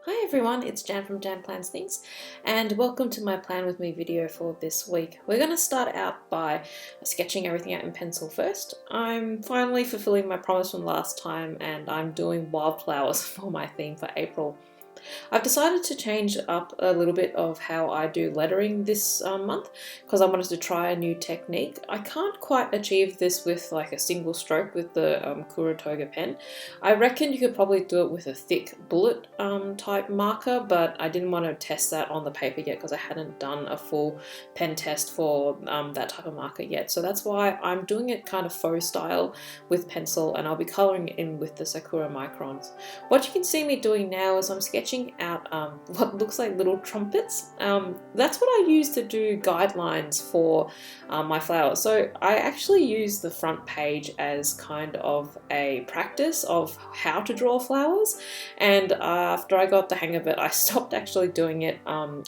Hi everyone, it's Jan from Jannplansthings and welcome to my plan with me video for this week. We're going to start out by sketching everything out in pencil first. I'm finally fulfilling my promise from last time and I'm doing wildflowers for my theme for April. I've decided to change up a little bit of how I do lettering this month because I wanted to try a new technique. I can't quite achieve this with like a single stroke with the Kuru Toga pen. I reckon you could probably do it with a thick bullet type marker, but I didn't want to test that on the paper yet because I hadn't done a full pen test for that type of marker yet. So that's why I'm doing it kind of faux style with pencil, and I'll be colouring it in with the Sakura Microns. What you can see me doing now is I'm sketching out what looks like little trumpets. That's what I use to do guidelines for my flowers. So I actually use the front page as kind of a practice of how to draw flowers, and after I got the hang of it I stopped actually doing it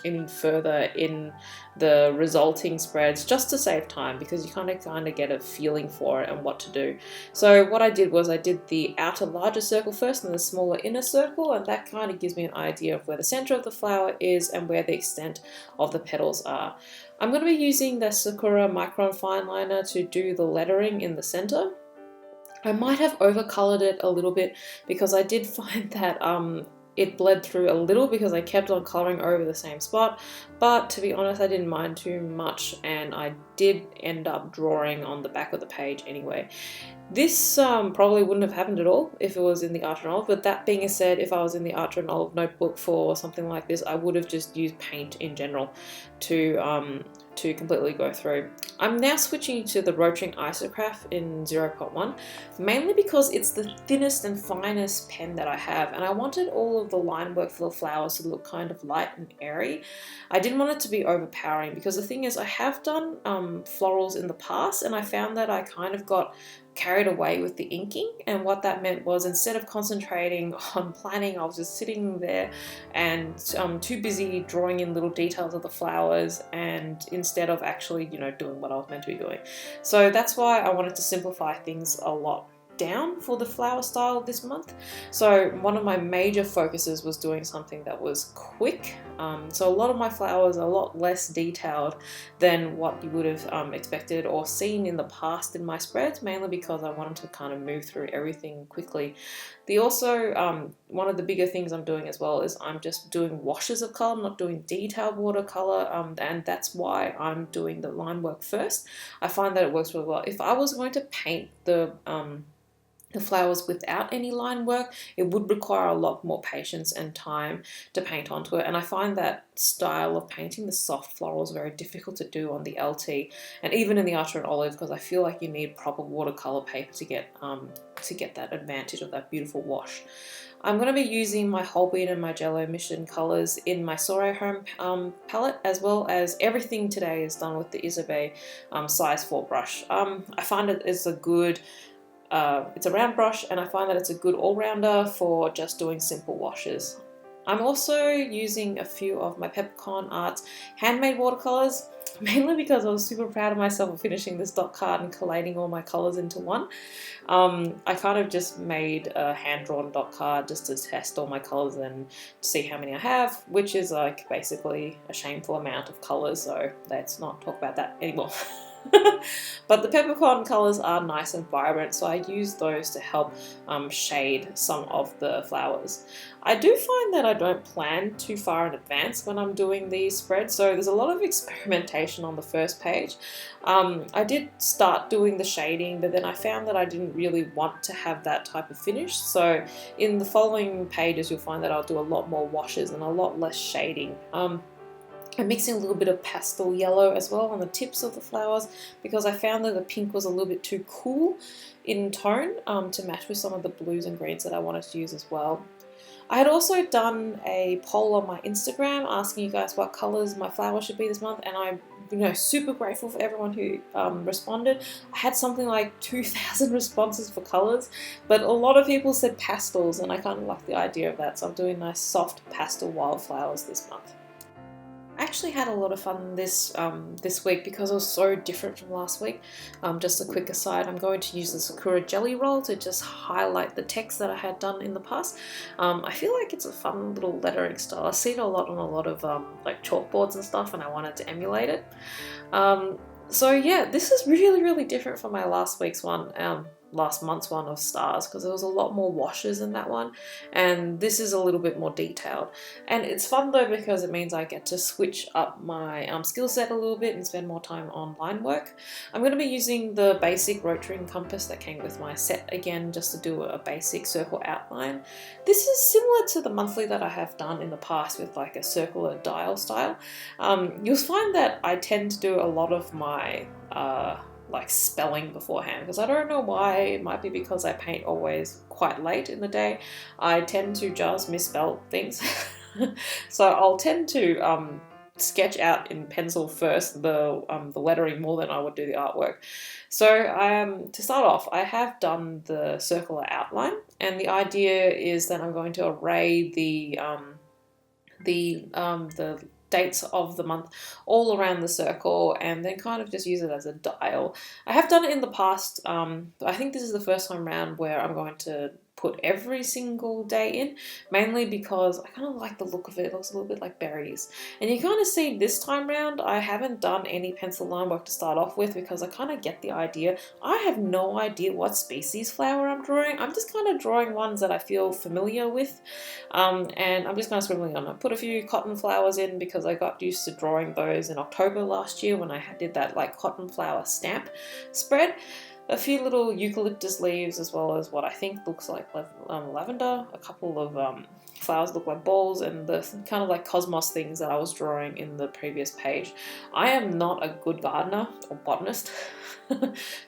any further in the resulting spreads just to save time, because you kind of get a feeling for it and what to do. So what I did was I did the outer larger circle first and the smaller inner circle, and that kind of gives me an idea of where the center of the flower is and where the extent of the petals are. I'm going to be using the Sakura Micron fine liner to do the lettering in the center. I might have overcolored it a little bit because I did find that it bled through a little because I kept on colouring over the same spot, but to be honest I didn't mind too much and I did end up drawing on the back of the page anyway. This probably wouldn't have happened at all if it was in the Art and Olive, but that being said, if I was in the Art and Olive notebook for something like this, I would have just used paint in general to completely go through. I'm now switching to the Rotring Isocraph in 0.1, mainly because it's the thinnest and finest pen that I have, and I wanted all of the line work for the flowers to look kind of light and airy. I didn't want it to be overpowering, because the thing is I have done florals in the past and I found that I kind of got carried away with the inking, and what that meant was instead of concentrating on planning, I was just sitting there and too busy drawing in little details of the flowers, and instead of actually doing what I was meant to be doing. So that's why I wanted to simplify things a lot down for the flower style this month. So one of my major focuses was doing something that was quick. So a lot of my flowers are a lot less detailed than what you would have expected or seen in the past in my spreads, mainly because I wanted to kind of move through everything quickly. One of the bigger things I'm doing as well is I'm just doing washes of color. I'm not doing detailed watercolor, and that's why I'm doing the line work first. I find that it works really well. If I was going to paint the flowers without any line work, it would require a lot more patience and time to paint onto it, and I find that style of painting, the soft florals, very difficult to do on the LT and even in the Art and Olive, because I feel like you need proper watercolor paper to get that advantage of that beautiful wash. I'm going to be using my Hoblein and Mijello Mission colors in my Soiree Home palette, as well as everything today is done with the Isabey size 4 brush. I find it's a round brush, and I find that it's a good all-rounder for just doing simple washes. I'm also using a few of my Peppercon Arts handmade watercolors, mainly because I was super proud of myself for finishing this dot card and collating all my colors into one. I kind of just made a hand-drawn dot card just to test all my colors and see how many I have, which is like basically a shameful amount of colors, so let's not talk about that anymore. But the Peppercon colours are nice and vibrant, so I use those to help shade some of the flowers. I do find that I don't plan too far in advance when I'm doing these spreads, so there's a lot of experimentation on the first page. I did start doing the shading, but then I found that I didn't really want to have that type of finish, so in the following pages you'll find that I'll do a lot more washes and a lot less shading. I'm mixing a little bit of pastel yellow as well on the tips of the flowers, because I found that the pink was a little bit too cool in tone to match with some of the blues and greens that I wanted to use as well. I had also done a poll on my Instagram asking you guys what colours my flowers should be this month, and I'm super grateful for everyone who responded. I had something like 2,000 responses for colours, but a lot of people said pastels, and I kind of like the idea of that, so I'm doing nice soft pastel wildflowers this month. I actually had a lot of fun this week because it was so different from last week. Just a quick aside, I'm going to use the Sakura jelly roll to just highlight the text that I had done in the past. I feel like it's a fun little lettering style. I see it a lot on a lot of like chalkboards and stuff, and I wanted to emulate it. So yeah, this is really different from my last week's one. Last month's one of stars, because there was a lot more washes in that one, and this is a little bit more detailed. And it's fun though because it means I get to switch up my skill set a little bit and spend more time on line work. I'm going to be using the basic rotary compass that came with my set again, just to do a basic circle outline. This is similar to the monthly that I have done in the past with like a circular dial style. You'll find that I tend to do a lot of my like spelling beforehand, because I don't know why. It might be because I paint always quite late in the day. I tend to just misspell things. So I'll tend to sketch out in pencil first the lettering more than I would do the artwork. So to start off, I have done the circular outline, and the idea is that I'm going to array the dates of the month all around the circle, and then kind of just use it as a dial. I have done it in the past, but I think this is the first time around where I'm going to put every single day in, mainly because I kind of like the look of it. It looks a little bit like berries. And you kind of see this time round I haven't done any pencil line work to start off with, because I kind of get the idea. I have no idea what species flower I'm drawing. I'm just kind of drawing ones that I feel familiar with, and I'm just kind of scribbling on. I put a few cotton flowers in because I got used to drawing those in October last year when I did that like cotton flower stamp spread. A few little eucalyptus leaves, as well as what I think looks like lavender. A couple of flowers look like balls, and the kind of like cosmos things that I was drawing in the previous page. I am not a good gardener or botanist,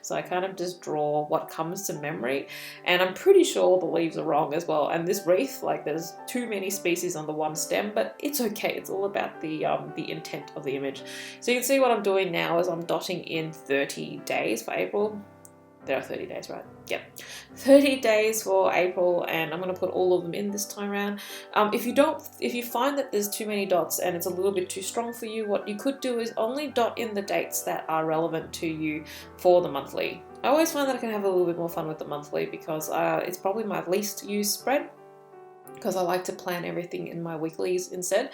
so I kind of just draw what comes to memory, and I'm pretty sure the leaves are wrong as well. And this wreath, like there's too many species on the one stem, but it's okay. It's all about the intent of the image. So you can see what I'm doing now is I'm dotting in 30 days for April. There are 30 days, right? Yep. 30 days for April, and I'm going to put all of them in this time around. If you find that there's too many dots and it's a little bit too strong for you, what you could do is only dot in the dates that are relevant to you for the monthly. I always find that I can have a little bit more fun with the monthly, because it's probably my least used spread, because I like to plan everything in my weeklies instead.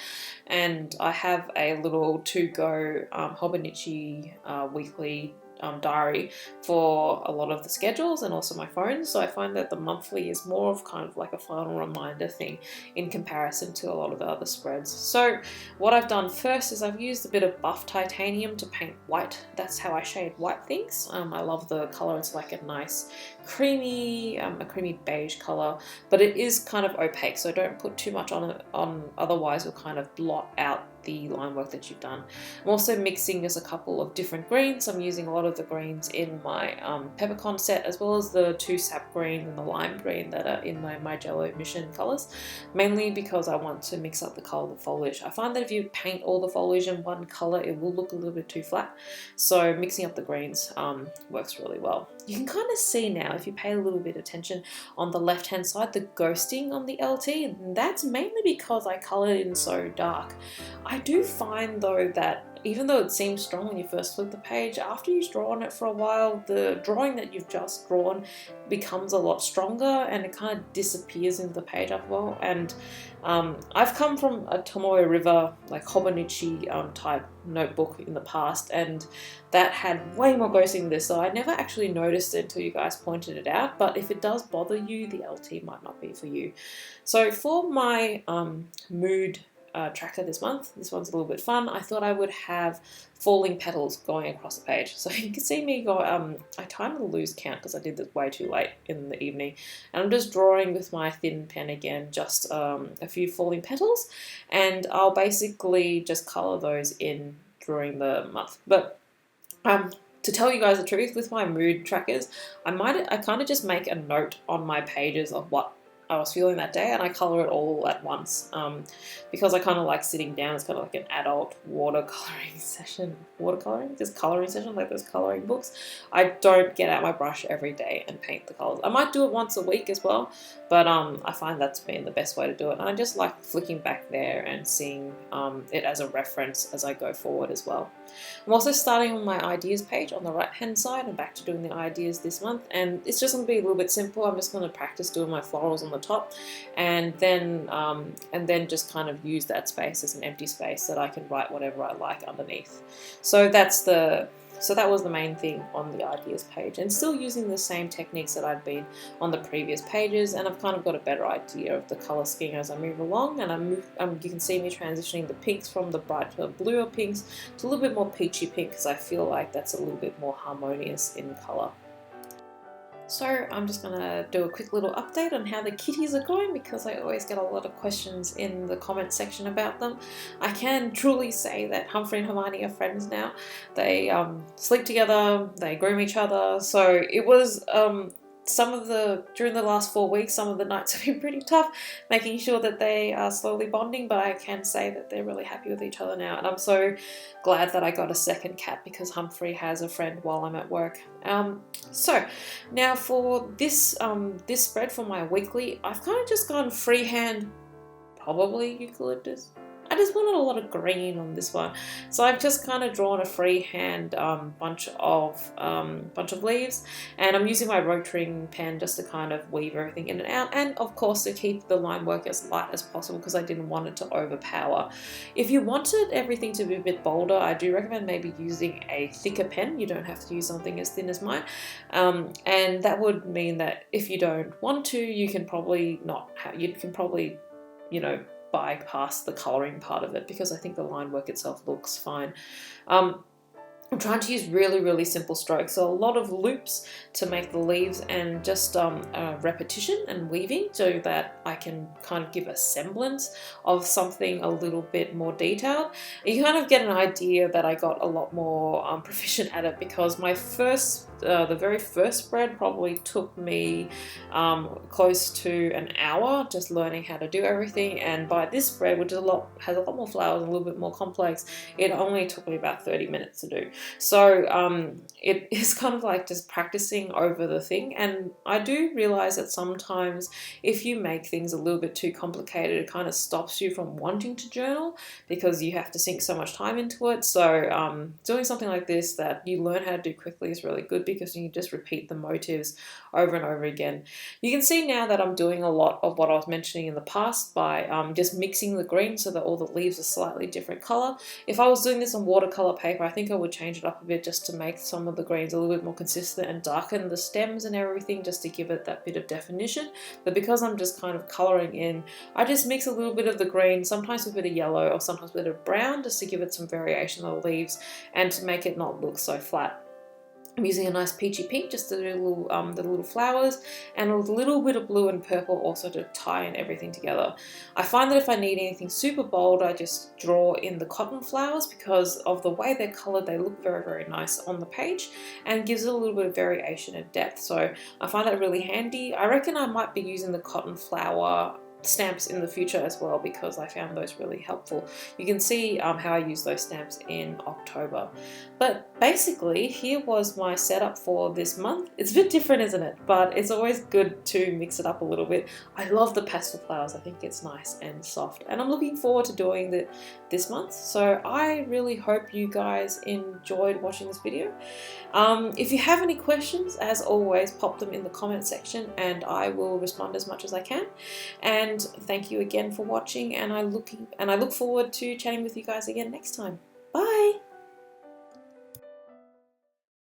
And I have a little to-go Hoblein weekly diary for a lot of the schedules, and also my phone. So I find that the monthly is more of kind of like a final reminder thing in comparison to a lot of the other spreads. So what I've done first is I've used a bit of buff titanium to paint white. That's how I shade white things. I love the color. It's like a nice creamy beige color, but it is kind of opaque, so don't put too much on it, otherwise you'll kind of blot out the line work that you've done. I'm also mixing just a couple of different greens. I'm using a lot of the greens in my Peppercon set, as well as the two sap green and the lime green that are in my Mijello mission colors, mainly because I want to mix up the color of the foliage. I find that if you paint all the foliage in one color, it will look a little bit too flat, so mixing up the greens works really well. You can kind of see now, if you pay a little bit of attention on the left hand side, the ghosting on the LT, and that's mainly because I colored in so dark. I do find though that even though it seems strong when you first flip the page, after you've drawn it for a while, the drawing that you've just drawn becomes a lot stronger, and it kind of disappears into the page after a while. And I've come from a Tombow River, like Hobonichi type notebook in the past, and that had way more ghosting than this, so I never actually noticed it until you guys pointed it out. But if it does bother you, the LT might not be for you. So for my mood tracker this month, this one's a little bit fun. I thought I would have falling petals going across the page, so you can see me go. I kind of lose count because I did this way too late in the evening, and I'm just drawing with my thin pen again, just a few falling petals, and I'll basically just color those in during the month. But to tell you guys the truth, with my mood trackers, I kind of just make a note on my pages of what I was feeling that day, and I color it all at once because I kind of like sitting down. It's kind of like an adult watercoloring session. Watercoloring? Just coloring session, like those coloring books. I don't get out my brush every day and paint the colors. I might do it once a week as well, but I find that's been the best way to do it. And I just like flicking back there and seeing it as a reference as I go forward as well. I'm also starting on my ideas page on the right hand side and back to doing the ideas this month, and it's just going to be a little bit simple. I'm just going to practice doing my florals on the top, and then just kind of use that space as an empty space that I can write whatever I like underneath. So that was the main thing on the ideas page, and still using the same techniques that I'd been on the previous pages, and I've kind of got a better idea of the color scheme as I move along. And you can see me transitioning the pinks from the brighter bluer pinks to a little bit more peachy pink, because I feel like that's a little bit more harmonious in color. So I'm just going to do a quick little update on how the kitties are going, because I always get a lot of questions in the comment section about them. I can truly say that Humphrey and Hermione are friends now. They sleep together, they groom each other, so it was during the last 4 weeks, some of the nights have been pretty tough, making sure that they are slowly bonding, but I can say that they're really happy with each other now, and I'm so glad that I got a second cat, because Humphrey has a friend while I'm at work. So now for this spread for my weekly, I've kind of just gone freehand, probably eucalyptus. I just wanted a lot of green on this one, so I've just kind of drawn a freehand bunch of leaves, and I'm using my rotring pen just to kind of weave everything in and out, and of course to keep the line work as light as possible, because I didn't want it to overpower. If you wanted everything to be a bit bolder, I do recommend maybe using a thicker pen. You don't have to use something as thin as mine, and that would mean that if you don't want to, you can probably bypass the colouring part of it, because I think the line work itself looks fine. I'm trying to use really, really simple strokes, so a lot of loops to make the leaves, and just repetition and weaving, so that I can kind of give a semblance of something a little bit more detailed. You kind of get an idea that I got a lot more proficient at it, because my the very first spread probably took me close to an hour just learning how to do everything, and by this spread, which has a lot more flowers and a little bit more complex, it only took me about 30 minutes to do. So it is kind of like just practicing over the thing, and I do realize that sometimes if you make things a little bit too complicated, it kind of stops you from wanting to journal, because you have to sink so much time into it. So doing something like this that you learn how to do quickly is really good, because you can just repeat the motifs over and over again. You can see now that I'm doing a lot of what I was mentioning in the past by just mixing the green so that all the leaves are slightly different color. If I was doing this on watercolor paper, I think I would change it up a bit just to make some of the greens a little bit more consistent and darken the stems and everything, just to give it that bit of definition. But because I'm just kind of coloring in, I just mix a little bit of the green, sometimes with a bit of yellow or sometimes with a bit of brown, just to give it some variation of the leaves and to make it not look so flat. I'm using a nice peachy pink just to do the little flowers, and a little bit of blue and purple also to tie in everything together. I find that if I need anything super bold, I just draw in the cotton flowers, because of the way they're coloured, they look very, very nice on the page and gives it a little bit of variation and depth. So I find that really handy. I reckon I might be using the cotton flower stamps in the future as well, because I found those really helpful. You can see how I use those stamps in October. But basically, here was my setup for this month. It's a bit different, isn't it? But it's always good to mix it up a little bit. I love the pastel flowers. I think it's nice and soft, and I'm looking forward to doing it this month. So I really hope you guys enjoyed watching this video. If you have any questions, as always, pop them in the comment section and I will respond as much as I can. And thank you again for watching, and I look forward to chatting with you guys again next time. Bye!